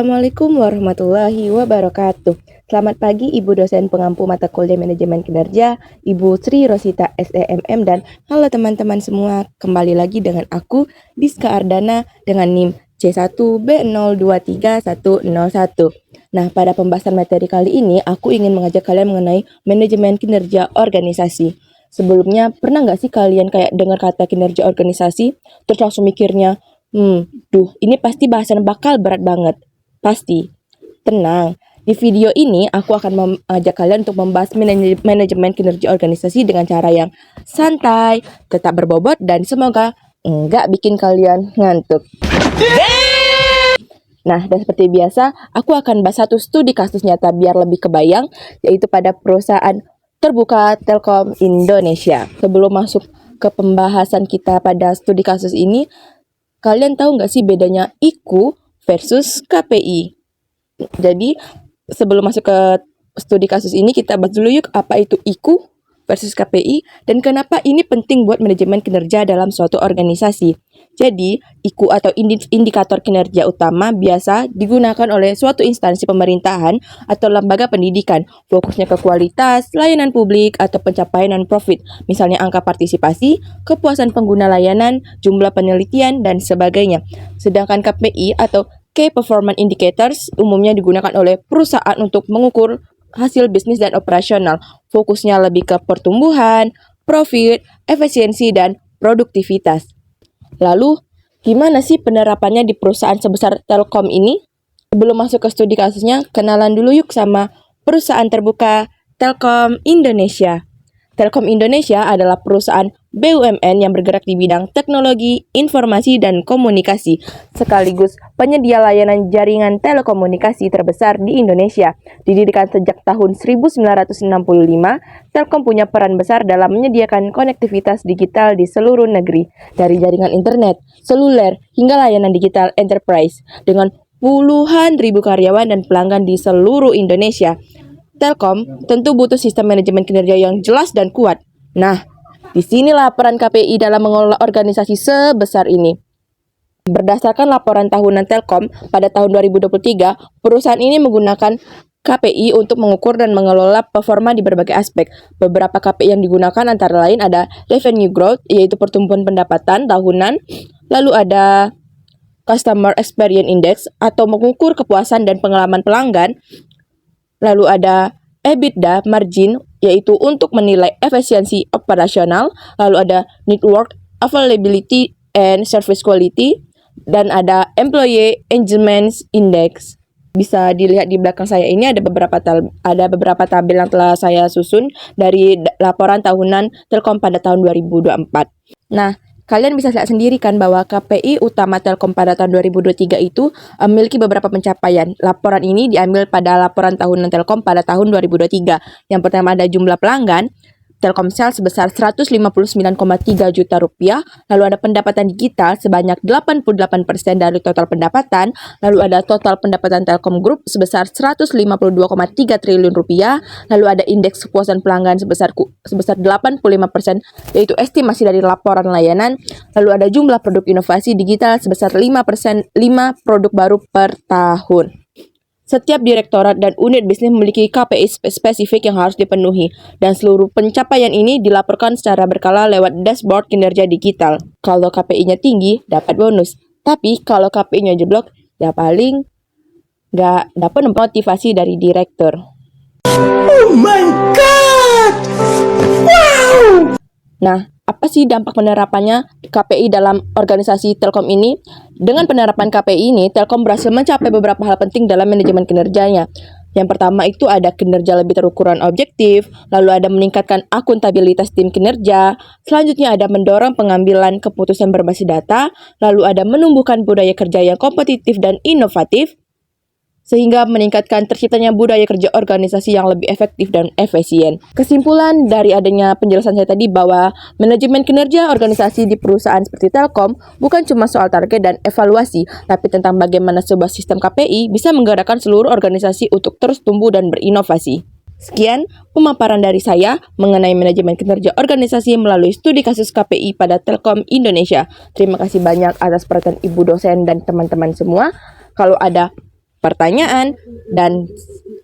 Assalamualaikum warahmatullahi wabarakatuh. Selamat pagi Ibu dosen pengampu mata kuliah manajemen kinerja, Ibu Sri Rosita SEMM, dan halo teman-teman semua. Kembali lagi dengan aku, Diska Ardana, dengan NIM C1B023101. Nah, pada pembahasan materi kali ini, aku ingin mengajak kalian mengenai manajemen kinerja organisasi. Sebelumnya, pernah nggak sih kalian kayak dengar kata kinerja organisasi, terus langsung mikirnya, ini pasti bahasan bakal berat banget. Pasti. Tenang. Di video ini, aku akan mengajak kalian untuk membahas manajemen kinerja organisasi dengan cara yang santai, tetap berbobot, dan semoga nggak bikin kalian ngantuk. Nah, dan seperti biasa, aku akan bahas satu studi kasus nyata biar lebih kebayang, yaitu pada perusahaan terbuka Telkom Indonesia. Sebelum masuk ke pembahasan kita pada studi kasus ini, kalian tahu nggak sih bedanya IKU versus KPI? Jadi, sebelum masuk ke studi kasus ini, kita bahas dulu yuk apa itu IKU versus KPI dan kenapa ini penting buat manajemen kinerja dalam suatu organisasi. Jadi, IKU atau indikator kinerja utama biasa digunakan oleh suatu instansi pemerintahan atau lembaga pendidikan, fokusnya ke kualitas, layanan publik, atau pencapaian non-profit, misalnya angka partisipasi, kepuasan pengguna layanan, jumlah penelitian, dan sebagainya. Sedangkan KPI atau Key Performance Indicators umumnya digunakan oleh perusahaan untuk mengukur hasil bisnis dan operasional, fokusnya lebih ke pertumbuhan, profit, efisiensi, dan produktivitas. Lalu, gimana sih penerapannya di perusahaan sebesar Telkom ini? Sebelum masuk ke studi kasusnya, kenalan dulu yuk sama perusahaan terbuka Telkom Indonesia. Telkom Indonesia adalah perusahaan BUMN yang bergerak di bidang teknologi, informasi, dan komunikasi, sekaligus penyedia layanan jaringan telekomunikasi terbesar di Indonesia. Didirikan sejak tahun 1965, Telkom punya peran besar dalam menyediakan konektivitas digital di seluruh negeri, dari jaringan internet, seluler, hingga layanan digital enterprise, dengan puluhan ribu karyawan dan pelanggan di seluruh Indonesia. Telkom tentu butuh sistem manajemen kinerja yang jelas dan kuat. Nah, disinilah peran KPI dalam mengelola organisasi sebesar ini. Berdasarkan laporan tahunan Telkom pada tahun 2023, perusahaan ini menggunakan KPI untuk mengukur dan mengelola performa di berbagai aspek. Beberapa KPI yang digunakan antara lain ada revenue growth, yaitu pertumbuhan pendapatan tahunan, lalu ada Customer Experience Index atau mengukur kepuasan dan pengalaman pelanggan, lalu ada EBITDA margin, yaitu untuk menilai efisiensi operasional, lalu ada network availability and service quality, dan ada employee engagement index. Bisa dilihat di belakang saya ini ada beberapa tabel yang telah saya susun dari laporan tahunan Telkom pada tahun 2024. Nah, kalian bisa lihat sendiri kan bahwa KPI utama Telkom pada tahun 2023 itu memiliki beberapa pencapaian. Laporan ini diambil pada laporan tahunan Telkom pada tahun 2023. Yang pertama ada jumlah pelanggan, Telkomsel sebesar 159,3 juta rupiah, lalu ada pendapatan digital sebanyak 88% dari total pendapatan, lalu ada total pendapatan Telkom Group sebesar 152,3 triliun rupiah, lalu ada indeks kepuasan pelanggan sebesar 85%, yaitu estimasi dari laporan layanan, lalu ada jumlah produk inovasi digital sebesar 5 produk baru per tahun. Setiap direktorat dan unit bisnis memiliki KPI spesifik yang harus dipenuhi, dan seluruh pencapaian ini dilaporkan secara berkala lewat dashboard kinerja digital. Kalau KPI-nya tinggi, dapat bonus. Tapi kalau KPI-nya jeblok, ya paling nggak dapat motivasi dari direktur. Oh my God! Wow! Nah, apa sih dampak penerapannya KPI dalam organisasi Telkom ini? Dengan penerapan KPI ini, Telkom berhasil mencapai beberapa hal penting dalam manajemen kinerjanya. Yang pertama itu ada kinerja lebih terukuran objektif, lalu ada meningkatkan akuntabilitas tim kinerja, selanjutnya ada mendorong pengambilan keputusan berbasis data, lalu ada menumbuhkan budaya kerja yang kompetitif dan inovatif, sehingga meningkatkan terciptanya budaya kerja organisasi yang lebih efektif dan efisien. Kesimpulan dari adanya penjelasan saya tadi bahwa manajemen kinerja organisasi di perusahaan seperti Telkom bukan cuma soal target dan evaluasi, tapi tentang bagaimana sebuah sistem KPI bisa menggerakkan seluruh organisasi untuk terus tumbuh dan berinovasi. Sekian pemaparan dari saya mengenai manajemen kinerja organisasi melalui studi kasus KPI pada Telkom Indonesia. Terima kasih banyak atas perhatian Ibu dosen dan teman-teman semua. Kalau ada pertanyaan, dan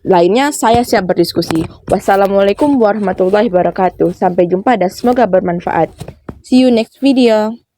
lainnya saya siap berdiskusi. Wassalamualaikum warahmatullahi wabarakatuh. Sampai jumpa dan semoga bermanfaat. See you next video.